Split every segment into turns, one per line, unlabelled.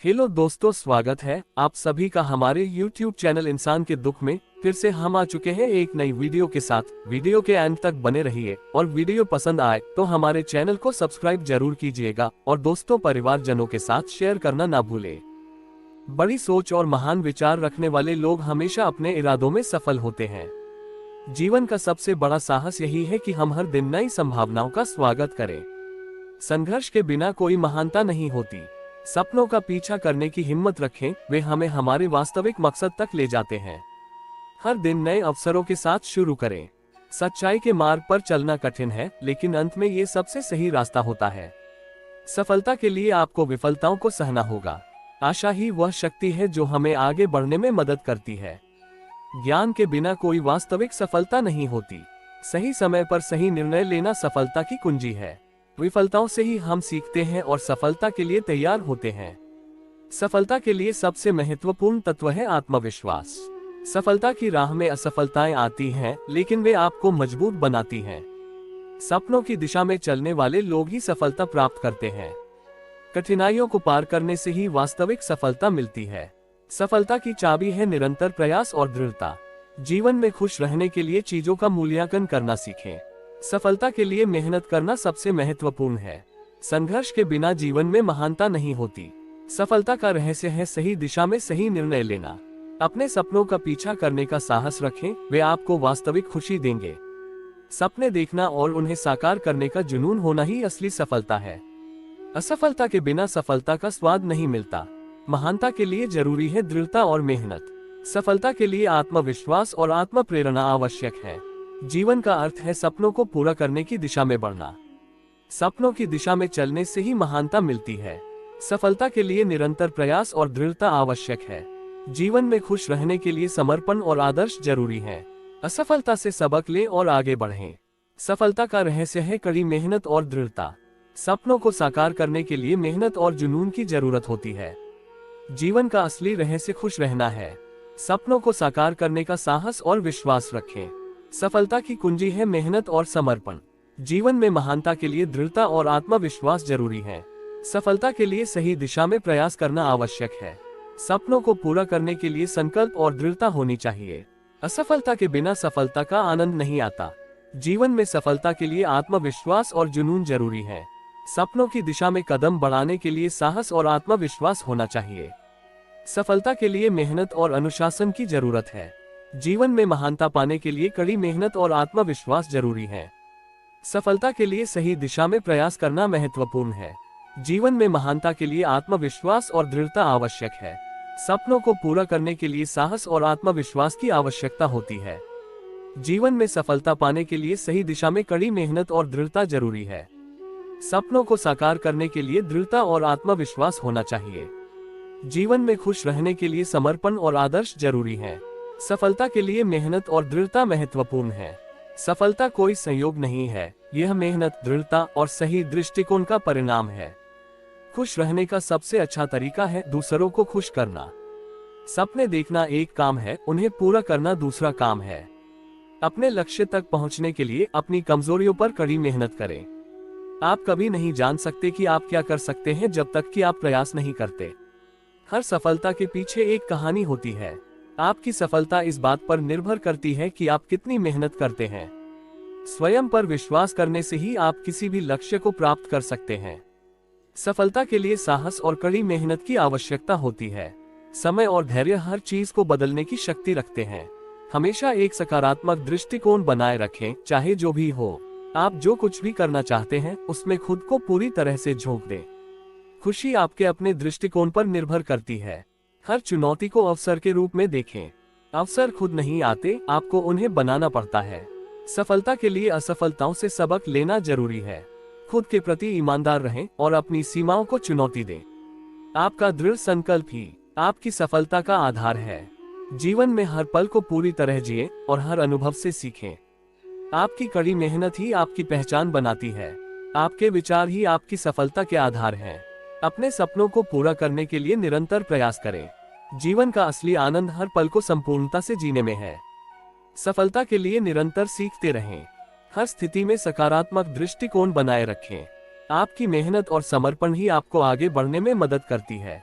Hello दोस्तों, स्वागत है आप सभी का हमारे YouTube चैनल इंसान के दुख में। फिर से हम आ चुके हैं एक नई वीडियो के साथ। वीडियो के अंत तक बने रहिए और वीडियो पसंद आए तो हमारे चैनल को सब्सक्राइब जरूर कीजिएगा और दोस्तों परिवारजनों के साथ शेयर करना ना भूलें। बड़ी सोच और महान विचार रखने वाले लोग हमेशा अपने इरादों में सफल होते हैं। जीवन का सबसे बड़ा साहस यही है कि हम हर दिन नई संभावनाओं का स्वागत करें। संघर्ष के बिना कोई महानता नहीं होती। सपनों का पीछा करने की हिम्मत रखें, वे हमें हमारे वास्तविक मकसद तक ले जाते हैं। हर दिन नए अवसरों के साथ शुरू करें। सच्चाई के मार्ग पर चलना कठिन है, लेकिन अंत में ये सबसे सही रास्ता होता है। सफलता के लिए आपको विफलताओं को सहना होगा। आशा ही वह शक्ति है जो हमें आगे बढ़ने में मदद करती है। ज्ञान के बिना कोई वास्तविक सफलता नहीं होती। सही समय पर सही निर्णय लेना सफलता की कुंजी है। विफलताओं से ही हम सीखते हैं और सफलता के लिए तैयार होते हैं। सफलता के लिए सबसे महत्वपूर्ण तत्व है आत्मविश्वास। सफलता की राह में असफलताएं आती हैं, लेकिन वे आपको मजबूत बनाती हैं। सपनों की दिशा में चलने वाले लोग ही सफलता प्राप्त करते हैं। कठिनाइयों को पार करने से ही वास्तविक सफलता मिलती है। सफलता की चाबी है निरंतर प्रयास और दृढ़ता। जीवन में खुश रहने के लिए चीजों का मूल्यांकन करना सीखें। सफलता के लिए मेहनत करना सबसे महत्वपूर्ण है। संघर्ष के बिना जीवन में महानता नहीं होती। सफलता का रहस्य है सही दिशा में सही निर्णय लेना। अपने सपनों का पीछा करने का साहस रखें, वे आपको वास्तविक खुशी देंगे। सपने देखना और उन्हें साकार करने का जुनून होना ही असली सफलता है। असफलता के बिना सफलता का स्वाद नहीं मिलता। महानता के लिए जरूरी है दृढ़ता और मेहनत। सफलता के लिए आत्मविश्वास और आत्म प्रेरणा आवश्यक है। जीवन का अर्थ है सपनों को पूरा करने की दिशा में बढ़ना। सपनों की दिशा में चलने से ही महानता मिलती है। सफलता के लिए निरंतर प्रयास और दृढ़ता आवश्यक है। जीवन में खुश रहने के लिए समर्पण और आदर्श जरूरी है। असफलता से सबक लें और आगे बढ़ें। सफलता का रहस्य है कड़ी मेहनत और दृढ़ता। सपनों को साकार करने के लिए मेहनत और जुनून की जरूरत होती है। जीवन का असली रहस्य खुश रहना है। सपनों को साकार करने का साहस और विश्वास रखें। सफलता की कुंजी है मेहनत और समर्पण। जीवन में महानता के लिए दृढ़ता और आत्मविश्वास जरूरी है। सफलता के लिए सही दिशा में प्रयास करना आवश्यक है। सपनों को पूरा करने के लिए संकल्प और दृढ़ता होनी चाहिए। असफलता के बिना सफलता का आनंद नहीं आता। जीवन में सफलता के लिए आत्मविश्वास और जुनून जरूरी है। सपनों की दिशा में कदम बढ़ाने के लिए साहस और आत्मविश्वास होना चाहिए। सफलता के लिए मेहनत और अनुशासन की जरूरत है। जीवन में महानता पाने के लिए कड़ी मेहनत और आत्मविश्वास जरूरी है। सफलता के लिए सही दिशा में प्रयास करना महत्वपूर्ण है। जीवन में महानता के लिए आत्मविश्वास और दृढ़ता आवश्यक है। सपनों को पूरा करने के लिए साहस और आत्मविश्वास की आवश्यकता होती है। जीवन में सफलता पाने के लिए सही दिशा में कड़ी मेहनत और दृढ़ता जरूरी है। सपनों को साकार करने के लिए दृढ़ता और आत्मविश्वास होना चाहिए। जीवन में खुश रहने के लिए समर्पण और आदर्श जरूरी है। सफलता के लिए मेहनत और दृढ़ता महत्वपूर्ण है। सफलता कोई संयोग नहीं है, यह मेहनत, दृढ़ता और सही दृष्टिकोण का परिणाम है। खुश रहने का सबसे अच्छा तरीका है दूसरों को खुश करना। सपने देखना एक काम है, उन्हें पूरा करना दूसरा काम है। अपने लक्ष्य तक पहुंचने के लिए अपनी कमजोरियों पर कड़ी मेहनत करें। आप कभी नहीं जान सकते कि आप क्या कर सकते हैं जब तक कि आप प्रयास नहीं करते। हर सफलता के पीछे एक कहानी होती है। आपकी सफलता इस बात पर निर्भर करती है कि आप कितनी मेहनत करते हैं। स्वयं पर विश्वास करने से ही आप किसी भी लक्ष्य को प्राप्त कर सकते हैं। सफलता के लिए साहस और कड़ी मेहनत की आवश्यकता होती है। समय और धैर्य हर चीज को बदलने की शक्ति रखते हैं। हमेशा एक सकारात्मक दृष्टिकोण बनाए रखें, चाहे जो भी हो। आप जो कुछ भी करना चाहते हैं उसमें खुद को पूरी तरह से झोंक दें। खुशी आपके अपने दृष्टिकोण पर निर्भर करती है। हर चुनौती को अवसर के रूप में देखें। अवसर खुद नहीं आते, आपको उन्हें बनाना पड़ता है। सफलता के लिए असफलताओं से सबक लेना जरूरी है। खुद के प्रति ईमानदार रहें और अपनी सीमाओं को चुनौती दें। आपका दृढ़ संकल्प ही आपकी सफलता का आधार है। जीवन में हर पल को पूरी तरह जिए और हर अनुभव से सीखें। आपकी कड़ी मेहनत ही आपकी पहचान बनाती है। आपके विचार ही आपकी सफलता के आधार हैं। अपने सपनों को पूरा करने के लिए निरंतर प्रयास करें। जीवन का असली आनंद हर पल को संपूर्णता से जीने में है। सफलता के लिए निरंतर सीखते रहें। हर स्थिति में सकारात्मक दृष्टिकोण बनाए रखें। आपकी मेहनत और समर्पण ही आपको आगे बढ़ने में मदद करती है।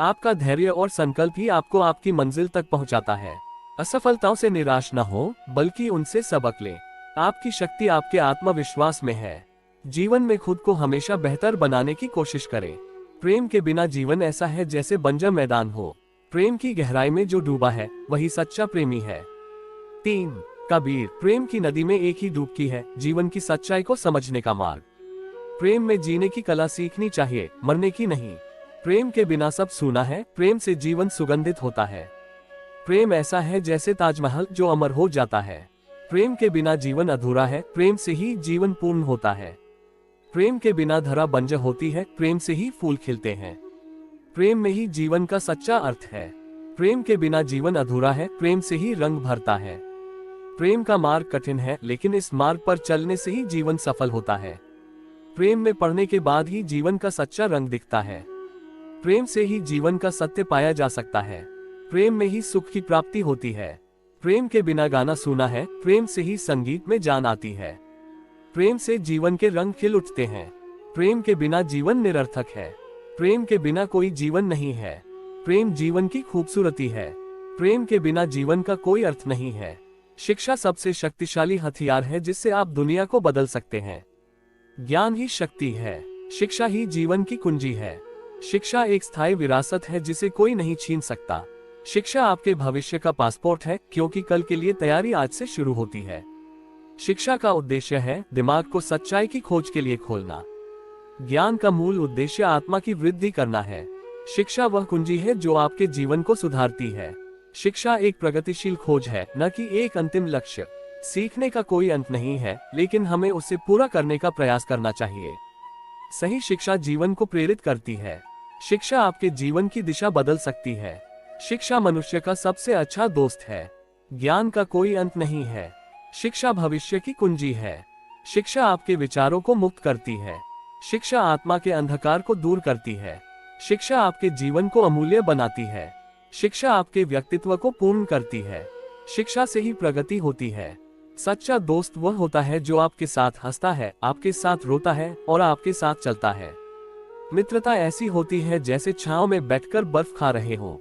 आपका धैर्य और संकल्प ही आपको आपकी मंजिल तक पहुंचाता है। असफलताओं से निराश न हो, बल्कि उनसे सबक लें। आपकी शक्ति आपके आत्मविश्वास में है। जीवन में खुद को हमेशा बेहतर बनाने की कोशिश करें। प्रेम के बिना जीवन ऐसा है जैसे बंजर मैदान हो। प्रेम की गहराई में जो डूबा है वही सच्चा प्रेमी है। 3 कबीर, प्रेम की नदी में एक ही डुबकी है, जीवन की सच्चाई को समझने का मार्ग। प्रेम में जीने की कला सीखनी चाहिए, मरने की नहीं। प्रेम के बिना सब सूना है, प्रेम से जीवन सुगंधित होता है। प्रेम ऐसा है जैसे ताजमहल जो अमर हो जाता है। प्रेम के बिना जीवन अधूरा है, प्रेम से ही जीवन पूर्ण होता है। प्रेम के बिना धरा बंजर होती है, प्रेम से ही फूल खिलते हैं। प्रेम में ही जीवन का सच्चा अर्थ है। प्रेम के बिना जीवन अधूरा है, प्रेम से ही रंग भरता है। प्रेम का मार्ग कठिन है, लेकिन इस मार्ग पर चलने से ही जीवन सफल होता है। प्रेम में पड़ने के बाद ही जीवन का सच्चा रंग दिखता है। प्रेम से ही जीवन का सत्य पाया जा सकता है। प्रेम में ही सुख की प्राप्ति होती है। प्रेम के बिना गाना सुना है, प्रेम से ही संगीत में जान आती है। प्रेम से जीवन के रंग खिल उठते हैं। प्रेम के बिना जीवन निरर्थक है। प्रेम के बिना कोई जीवन नहीं है। प्रेम जीवन की खूबसूरती है। प्रेम के बिना जीवन का कोई अर्थ नहीं है। शिक्षा सबसे शक्तिशाली हथियार है जिससे आप दुनिया को बदल सकते हैं। ज्ञान ही शक्ति है। शिक्षा ही जीवन की कुंजी है। शिक्षा एक स्थायी विरासत है जिसे कोई नहीं छीन सकता। शिक्षा आपके भविष्य का पासपोर्ट है, क्योंकि कल के लिए तैयारी आज से शुरू होती है। शिक्षा का उद्देश्य है दिमाग को सच्चाई की खोज के लिए खोलना। ज्ञान का मूल उद्देश्य आत्मा की वृद्धि करना है। शिक्षा वह कुंजी है जो आपके जीवन को सुधारती है। शिक्षा एक प्रगतिशील खोज है, न कि एक अंतिम लक्ष्य। सीखने का कोई अंत नहीं है, लेकिन हमें उसे पूरा करने का प्रयास करना चाहिए। सही शिक्षा जीवन को प्रेरित करती है। शिक्षा आपके जीवन की दिशा बदल सकती है। शिक्षा मनुष्य का सबसे अच्छा दोस्त है। ज्ञान का कोई अंत नहीं है। शिक्षा भविष्य की कुंजी है। शिक्षा आपके विचारों को मुक्त करती है। शिक्षा आत्मा के अंधकार को दूर करती है। शिक्षा आपके जीवन को अमूल्य बनाती है। शिक्षा आपके व्यक्तित्व को पूर्ण करती है। शिक्षा से ही प्रगति होती है। सच्चा दोस्त वह होता है जो आपके साथ हंसता है, आपके साथ रोता है और आपके साथ चलता है। मित्रता ऐसी होती है जैसे छांव में बैठकर बर्फ खा रहे हो।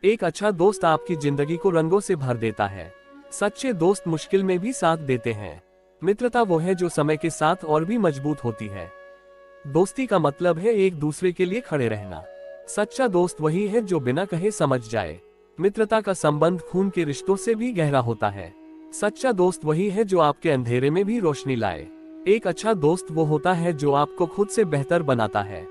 एक अच्छा दोस्त आपकी जिंदगी को रंगों से भर देता है। सच्चे दोस्त मुश्किल में भी साथ देते हैं। मित्रता वो है जो समय के साथ और भी मजबूत होती है। दोस्ती का मतलब है एक दूसरे के लिए खड़े रहना। सच्चा दोस्त वही है जो बिना कहे समझ जाए। मित्रता का संबंध खून के रिश्तों से भी गहरा होता है। सच्चा दोस्त वही है जो आपके अंधेरे में भी रोशनी लाए। एक अच्छा दोस्त वो होता है जो आपको खुद से बेहतर बनाता है।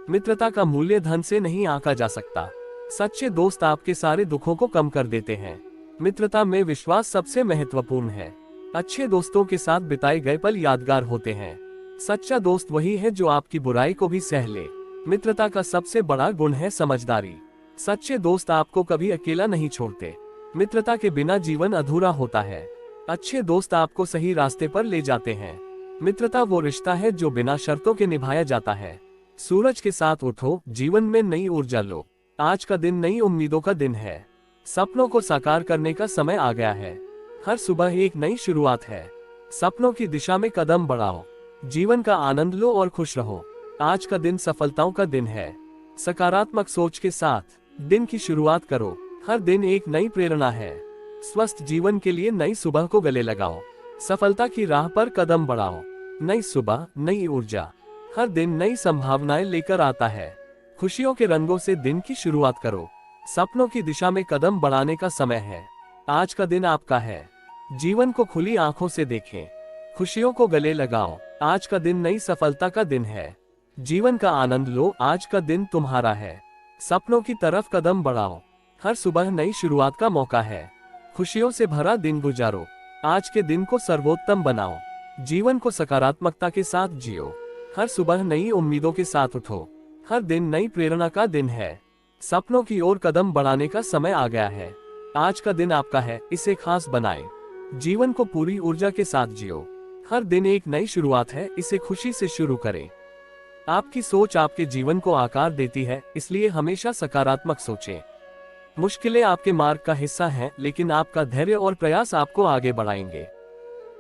मित्रता का मूल्य धन से नहीं आंका जा सकता। सच्चे दोस्त आपके सारे दुखों को कम कर देते हैं। मित्रता में विश्वास सबसे महत्वपूर्ण है। अच्छे दोस्तों के साथ बिताए गए पल यादगार होते हैं। सच्चा दोस्त वही है जो आपकी बुराई को भी सह ले। मित्रता का सबसे बड़ा गुण है समझदारी। सच्चे दोस्त आपको कभी अकेला नहीं छोड़ते। मित्रता के बिना जीवन अधूरा होता है। अच्छे दोस्त आपको सही रास्ते पर ले जाते हैं। मित्रता वो रिश्ता है जो बिना शर्तों के निभाया जाता है। सूरज के साथ उठो, जीवन में नई ऊर्जा लो। आज का दिन नई उम्मीदों का दिन है। सपनों को साकार करने का समय आ गया है। हर सुबह एक नई शुरुआत है। सपनों की दिशा में कदम बढ़ाओ। जीवन का आनंद लो और खुश रहो। आज का दिन सफलताओं का दिन है। सकारात्मक सोच के साथ दिन की शुरुआत करो। हर दिन एक नई प्रेरणा है। स्वस्थ जीवन के लिए नई सुबह को गले लगाओ। सफलता की राह पर कदम बढ़ाओ। नई सुबह, नई ऊर्जा, हर दिन नई संभावनाएं लेकर आता है। खुशियों के रंगों से दिन की शुरुआत करो। सपनों की दिशा में कदम बढ़ाने का समय है। आज का दिन आपका है। जीवन को खुली आंखों से देखें। खुशियों को गले लगाओ। आज का दिन नई सफलता का दिन है। जीवन का आनंद लो। आज का दिन तुम्हारा है। सपनों की तरफ कदम बढ़ाओ। हर सुबह नई शुरुआत का मौका है। खुशियों से भरा दिन गुजारो। आज के दिन को सर्वोत्तम बनाओ। जीवन को सकारात्मकता के साथ जियो। हर सुबह नई उम्मीदों के साथ उठो। हर दिन नई प्रेरणा का दिन है। सपनों की ओर कदम बढ़ाने का समय आ गया है। आज का दिन आपका है, इसे खास बनाएं। जीवन को पूरी ऊर्जा के साथ जियो। हर दिन एक नई शुरुआत है, इसे खुशी से शुरू करें। आपकी सोच आपके जीवन को आकार देती है, इसलिए हमेशा सकारात्मक सोचें। मुश्किलें आपके मार्ग का हिस्सा हैं, लेकिन आपका धैर्य और प्रयास आपको आगे बढ़ाएंगे।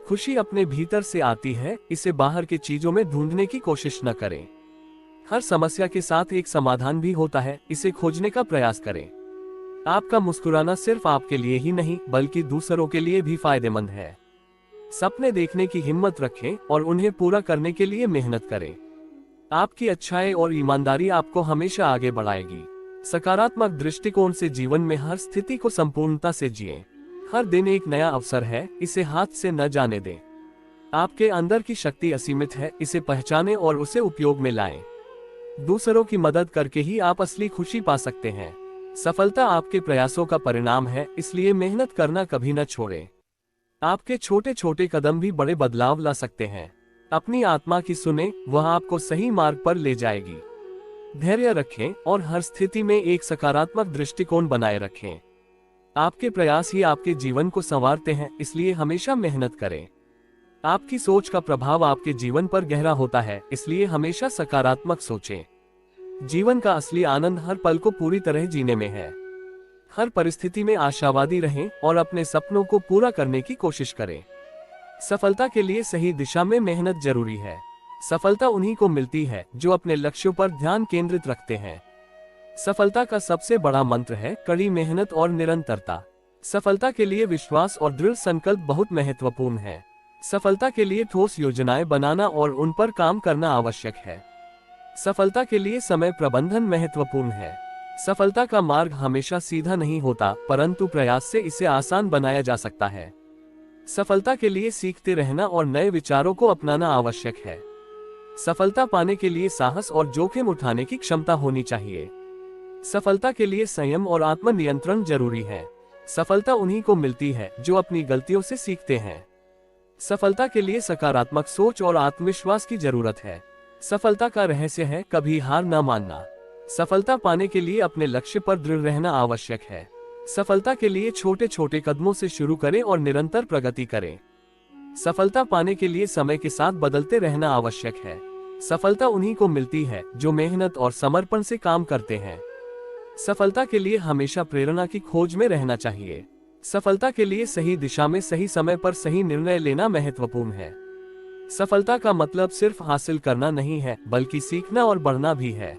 खुशी अपने भीतर से आती है, इसे बाहर की चीजों में ढूंढने की कोशिश न करें। हर समस्या के साथ एक समाधान भी होता है, इसे खोजने का प्रयास करें। आपका मुस्कुराना सिर्फ आपके लिए ही नहीं बल्कि दूसरों के लिए भी फायदेमंद है। सपने देखने की हिम्मत रखें और उन्हें पूरा करने के लिए मेहनत करें। आपकी अच्छाई और ईमानदारी आपको हमेशा आगे बढ़ाएगी। सकारात्मक दृष्टिकोण से जीवन में हर स्थिति को संपूर्णता से जिएं। हर दिन एक नया अवसर है, इसे हाथ से न जाने दें। आपके अंदर की शक्ति असीमित है, इसे पहचानें और उसे उपयोग में लाएं। दूसरों की मदद करके ही आप असली खुशी पा सकते हैं। सफलता आपके प्रयासों का परिणाम है, इसलिए मेहनत करना कभी न छोड़ें। आपके छोटे छोटे कदम भी बड़े बदलाव ला सकते हैं। अपनी आत्मा की सुने, वह आपको सही मार्ग पर ले जाएगी। धैर्य रखें और हर स्थिति में एक सकारात्मक दृष्टिकोण बनाए रखें। आपके प्रयास ही आपके जीवन को संवारते हैं, इसलिए हमेशा मेहनत करें। आपकी सोच का प्रभाव आपके जीवन पर गहरा होता है, इसलिए हमेशा सकारात्मक सोचें। जीवन का असली आनंद हर पल को पूरी तरह जीने में है। हर परिस्थिति में आशावादी रहें और अपने सपनों को पूरा करने की कोशिश करें। सफलता के लिए सही दिशा में मेहनत जरूरी है। सफलता उन्हीं को मिलती है जो अपने लक्ष्यों पर ध्यान केंद्रित रखते हैं। सफलता का सबसे बड़ा मंत्र है कड़ी मेहनत और निरंतरता। सफलता के लिए विश्वास और दृढ़ संकल्प बहुत महत्वपूर्ण है। सफलता के लिए ठोस योजनाएं बनाना और उन पर काम करना आवश्यक है। सफलता के लिए समय प्रबंधन महत्वपूर्ण है। सफलता का मार्ग हमेशा सीधा नहीं होता, परंतु प्रयास से इसे आसान बनाया जा सकता है। सफलता के लिए सीखते रहना और नए विचारों को अपनाना आवश्यक है। सफलता पाने के लिए साहस और जोखिम उठाने की क्षमता होनी चाहिए। सफलता के लिए संयम और आत्मनियंत्रण जरूरी है। सफलता उन्हीं को मिलती है जो अपनी गलतियों से सीखते हैं। सफलता के लिए सकारात्मक सोच और आत्मविश्वास की जरूरत है। सफलता का रहस्य है कभी हार न मानना। सफलता पाने के लिए अपने लक्ष्य पर दृढ़ रहना आवश्यक है। सफलता के लिए छोटे छोटे कदमों से शुरू करें और निरंतर प्रगति करें। सफलता पाने के लिए समय के साथ बदलते रहना आवश्यक है। सफलता उन्हीं को मिलती है जो मेहनत और समर्पण से काम करते हैं। सफलता के लिए हमेशा प्रेरणा की खोज में रहना चाहिए। सफलता के लिए सही दिशा में सही समय पर सही निर्णय लेना महत्वपूर्ण है। सफलता का मतलब सिर्फ हासिल करना नहीं है बल्कि सीखना और बढ़ना भी है।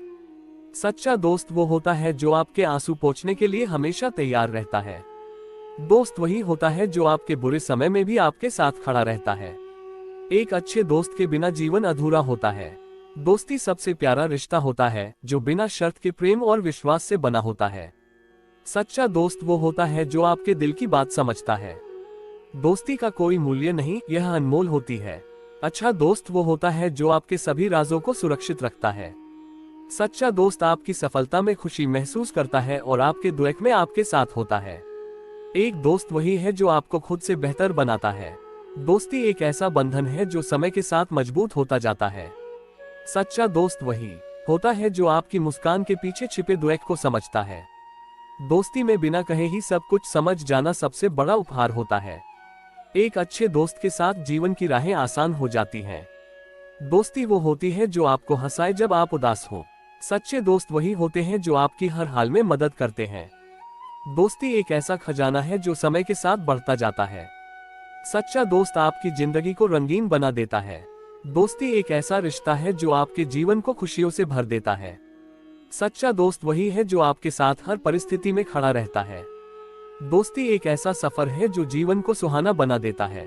सच्चा दोस्त वो होता है जो आपके आंसू पोंछने के लिए हमेशा तैयार रहता है। दोस्त वही होता है जो आपके बुरे समय में भी आपके साथ खड़ा रहता है। एक अच्छे दोस्त के बिना जीवन अधूरा होता है। दोस्ती सबसे प्यारा रिश्ता होता है जो बिना शर्त के प्रेम और विश्वास से बना होता है। सच्चा दोस्त वो होता है जो आपके दिल की बात समझता है। दोस्ती का कोई मूल्य नहीं, यह अनमोल होती है। अच्छा दोस्त वो होता है जो आपके सभी राजों को सुरक्षित रखता है। सच्चा दोस्त आपकी सफलता में खुशी महसूस करता है और आपके दुख में आपके साथ होता है। एक दोस्त वही है जो आपको खुद से बेहतर बनाता है। दोस्ती एक ऐसा बंधन है जो समय के साथ मजबूत होता जाता है। सच्चा दोस्त वही होता है जो आपकी मुस्कान के पीछे छिपे दुख को समझता है। दोस्ती में बिना कहे ही सब कुछ समझ जाना सबसे बड़ा उपहार होता है। एक अच्छे दोस्त के साथ जीवन की राहें आसान हो जाती हैं। दोस्ती वो होती है जो आपको हंसाए जब आप उदास हो। सच्चे दोस्त वही होते हैं जो आपकी हर हाल में मदद करते हैं। दोस्ती एक ऐसा खजाना है जो समय के साथ बढ़ता जाता है। सच्चा दोस्त आपकी जिंदगी को रंगीन बना देता है। दोस्ती एक ऐसा रिश्ता है जो आपके जीवन को खुशियों से भर देता है। सच्चा दोस्त वही है जो आपके साथ हर परिस्थिति में खड़ा रहता है। दोस्ती एक ऐसा सफर है जो जीवन को सुहाना बना देता है।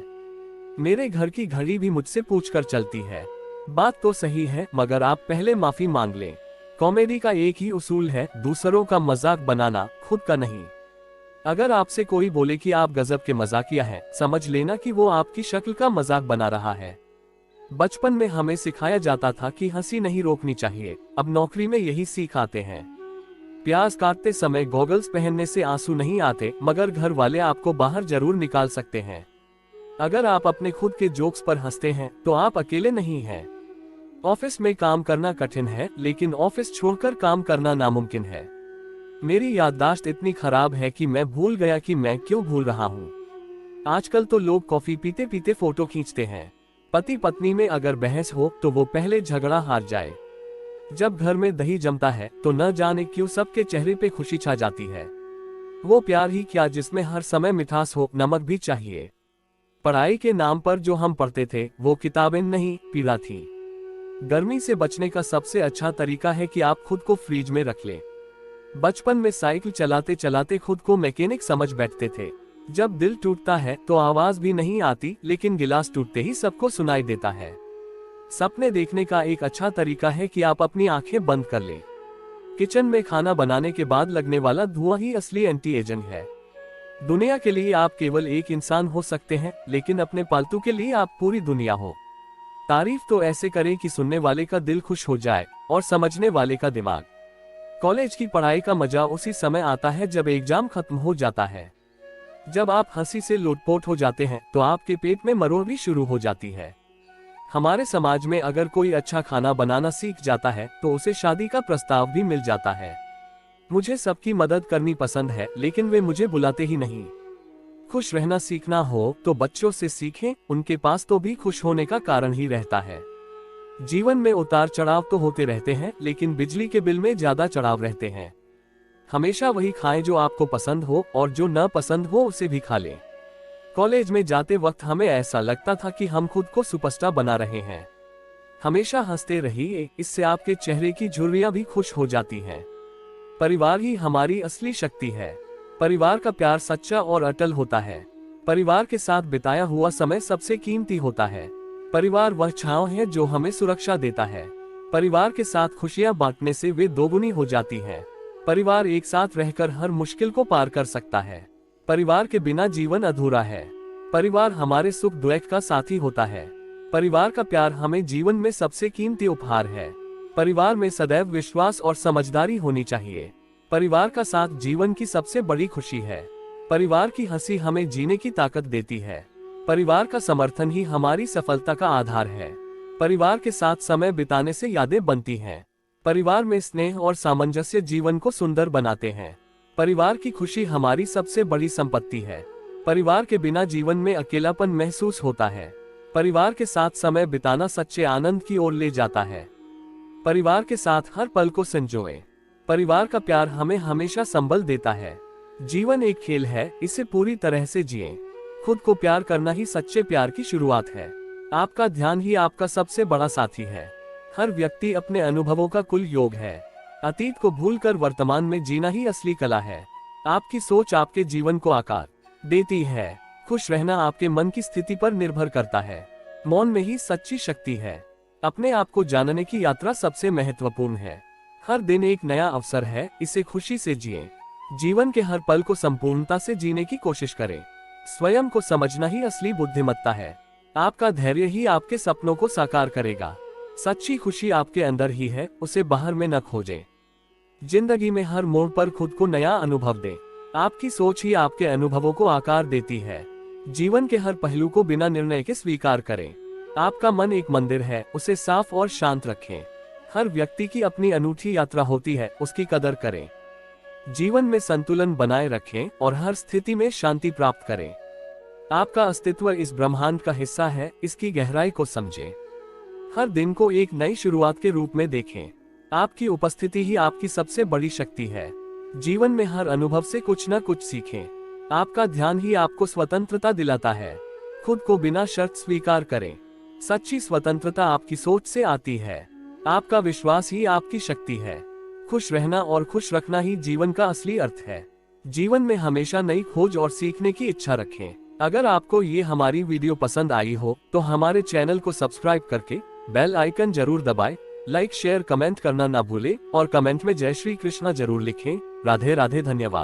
मेरे घर की घड़ी भी मुझसे पूछकर चलती है। बात तो सही है, मगर आप पहले माफी मांग लें। कॉमेडी का एक ही उसूल है, दूसरों का मजाक बनाना, खुद का नहीं। अगर आपसे कोई बोले कि आप गजब के मजाकिया हैं, समझ लेना कि वो आपकी शक्ल का मजाक बना रहा है। बचपन में हमें सिखाया जाता था कि हंसी नहीं रोकनी चाहिए, अब नौकरी में यही सीख आते हैं। प्याज काटते समय गॉगल्स पहनने से आंसू नहीं आते, मगर घर वाले आपको बाहर जरूर निकाल सकते हैं। अगर आप अपने खुद के जोक्स पर हंसते हैं तो आप अकेले नहीं हैं। ऑफिस में काम करना कठिन है, लेकिन ऑफिस छोड़कर काम करना नामुमकिन है। मेरी याददाश्त इतनी खराब है कि मैं भूल गया कि मैं क्यों भूल रहा हूँ। आजकल तो लोग कॉफी पीते पीते फोटो खींचते हैं। पति पत्नी में अगर बहस हो तो वो पहले झगड़ा हार जाए। जब घर में दही जमता है तो न जाने क्यों सबके चेहरे पे खुशी छा जाती है। वो प्यार ही क्या जिसमें हर समय मिठास हो, नमक भी चाहिए। पढ़ाई के नाम पर जो हम पढ़ते थे वो किताबें नहीं, पीड़ा थी। गर्मी से बचने का सबसे अच्छा तरीका है कि आप खुद को फ्रिज में रख लें। बचपन में साइकिल चलाते चलाते खुद को मैकेनिक समझ बैठते थे। जब दिल टूटता है तो आवाज भी नहीं आती, लेकिन गिलास टूटते ही सबको सुनाई देता है। सपने देखने का एक अच्छा तरीका है कि आप अपनी आंखें बंद कर लें। किचन में खाना बनाने के बाद लगने वाला धुआं ही असली एंटी एजिंग है। दुनिया के लिए आप केवल एक इंसान हो सकते हैं, लेकिन अपने पालतू के लिए आप पूरी दुनिया हो। तारीफ तो ऐसे करें कि सुनने वाले का दिल खुश हो जाए और समझने वाले का दिमाग। कॉलेज की पढ़ाई का मजा उसी समय आता है जब एग्जाम खत्म हो जाता है। जब आप हंसी से लोटपोट हो जाते हैं तो आपके पेट में मरोड़ भी शुरू हो जाती है। हमारे समाज में अगर कोई अच्छा खाना बनाना सीख जाता है तो उसे शादी का प्रस्ताव भी मिल जाता है। मुझे सबकी मदद करनी पसंद है, लेकिन वे मुझे बुलाते ही नहीं। खुश रहना सीखना हो तो बच्चों से सीखें, उनके पास तो भी खुश होने का कारण ही रहता है। जीवन में उतार चढ़ाव तो होते रहते हैं, लेकिन बिजली के बिल में ज्यादा चढ़ाव रहते हैं। हमेशा वही खाएं जो आपको पसंद हो, और जो न पसंद हो उसे भी खा लें। कॉलेज में जाते वक्त हमें ऐसा लगता था कि हम खुद को सुपरस्टार बना रहे हैं। हमेशा हंसते रहिए, इससे आपके चेहरे की झुर्रियां भी खुश हो जाती हैं। परिवार ही हमारी असली शक्ति है। परिवार का प्यार सच्चा और अटल होता है। परिवार के साथ बिताया हुआ समय सबसे कीमती होता है। परिवार वह छांव है जो हमें सुरक्षा देता है। परिवार के साथ खुशियां बांटने से वे दोगुनी हो जाती हैं। परिवार एक साथ रहकर हर मुश्किल को पार कर सकता है। परिवार के बिना जीवन अधूरा है। परिवार हमारे सुख दुख का साथी होता है। परिवार का प्यार हमें जीवन में सबसे कीमती उपहार है। परिवार में सदैव विश्वास और समझदारी होनी चाहिए। परिवार का साथ जीवन की सबसे बड़ी खुशी है। परिवार की हंसी हमें जीने की ताकत देती है। परिवार का समर्थन ही हमारी सफलता का आधार है। परिवार के साथ समय बिताने से यादें बनती हैं। परिवार में स्नेह और सामंजस्य जीवन को सुंदर बनाते हैं। परिवार की खुशी हमारी सबसे बड़ी संपत्ति है। परिवार के बिना जीवन में अकेलापन महसूस होता है। परिवार के साथ समय बिताना सच्चे आनंद की ओर ले जाता है। परिवार के साथ हर पल को संजोएं। परिवार का प्यार हमें हमेशा संबल देता है। जीवन एक खेल है, इसे पूरी तरह से जिएं। खुद को प्यार करना ही सच्चे प्यार की शुरुआत है। आपका ध्यान ही आपका सबसे बड़ा साथी है। हर व्यक्ति अपने अनुभवों का कुल योग है। अतीत को भूलकर वर्तमान में जीना ही असली कला है। आपकी सोच आपके जीवन को आकार देती है। खुश रहना आपके मन की स्थिति पर निर्भर करता है। मौन में ही सच्ची शक्ति है। अपने आप को जानने की यात्रा सबसे महत्वपूर्ण है। हर दिन एक नया अवसर है, इसे खुशी से जिएं। जीवन के हर पल को संपूर्णता से जीने की कोशिश करें। स्वयं को समझना ही असली बुद्धिमत्ता है। आपका धैर्य ही आपके सपनों को साकार करेगा। सच्ची खुशी आपके अंदर ही है, उसे बाहर में न खोजें। जिंदगी में हर मोड़ पर खुद को नया अनुभव दें। आपकी सोच ही आपके अनुभवों को आकार देती है। जीवन के हर पहलू को बिना निर्णय के स्वीकार करें। आपका मन एक मंदिर है, उसे साफ और शांत रखें। हर व्यक्ति की अपनी अनूठी यात्रा होती है, उसकी कदर करें। जीवन में संतुलन बनाए रखें और हर स्थिति में शांति प्राप्त करें। आपका अस्तित्व इस ब्रह्मांड का हिस्सा है, इसकी गहराई को समझें। हर दिन को एक नई शुरुआत के रूप में देखें। आपकी उपस्थिति ही आपकी सबसे बड़ी शक्ति है। जीवन में हर अनुभव से कुछ न कुछ सीखें। आपका ध्यान ही आपको स्वतंत्रता दिलाता है। खुद को बिना शर्त स्वीकार करें। सच्ची स्वतंत्रता आपकी सोच से आती है। आपका विश्वास ही आपकी शक्ति है। खुश रहना और खुश रखना ही जीवन का असली अर्थ है। जीवन में हमेशा नई खोज और सीखने की इच्छा रखें। अगर आपको ये हमारी वीडियो पसंद आई हो तो हमारे चैनल को सब्सक्राइब करके बेल आइकन जरूर दबाएं। लाइक शेयर कमेंट करना ना भूलें और कमेंट में जय श्री कृष्णा जरूर लिखें। राधे राधे, धन्यवाद।